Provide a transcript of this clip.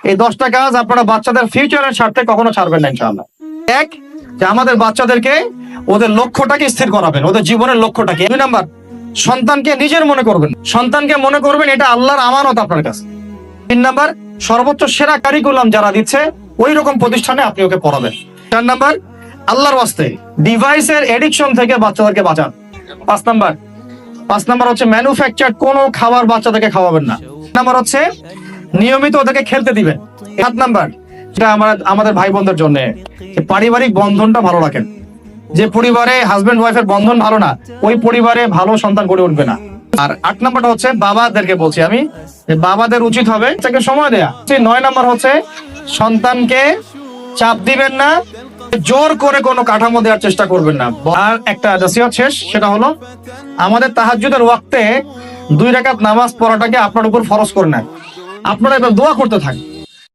এই 10টা কাজ আপনারা বাচ্চাদের ফিউচারের স্বার্থে কখনো ছাড়বেন না ইনশাআল্লাহ। এক, যে আমাদের বাচ্চাদেরকে ওদের লক্ষ্যটাকে স্থির করাবেন, ওদের জীবনের লক্ষ্যটাকে। 2 নাম্বার, সন্তানকে নিজের মনে করবেন, সন্তানকে মনে করবেন এটা আল্লাহর আমানত আপনার কাছে। 3 নাম্বার, সর্বোচ্চ সেরা কারিকুলাম যারা দিচ্ছে ওই রকম প্রতিষ্ঠানে আপনি ওকে পড়াবেন। 4 নাম্বার, আল্লাহর ওয়াস্তে ডিভাইসের এডিকশন থেকে বাচ্চাদেরকে বাঁচান। 5 নাম্বার হচ্ছে ম্যানুফ্যাকচার কোনো খাবার বাচ্চাদেরকে খাওয়াবেন না। নাম্বার হচ্ছে নিয়মিত ওদেরকে খেলতে দিবেন। 7 নাম্বার, যেটা আমাদের ভাই বোনদের জন্য, পারিবারিক বন্ধনটা ভালো রাখেন। যে পরিবারে হাজবেন্ড ওয়াইফের বন্ধন ভালো না, ওই পরিবারে ভালো সন্তান গড়ে উঠবে না। আর 8 নাম্বারটা হচ্ছে বাবাদেরকে বলছি আমি, যে বাবাদের উচিত হবে তাকে সময় দেয়া। 9 নাম্বার হচ্ছে সন্তানকে চাপ দিবেন না, জোর করে কোনো কাঠামো দেওয়ার চেষ্টা করবেন না। আর একটা নসিহত শেষ, সেটা হলো আমাদের তাহাজ্জুদের ওয়াক্তে 2 রাকাত নামাজ পড়াটাকে আপনার উপর ফরজ করে নেন। আপনারা এবার দোয়া করতে থাকেন।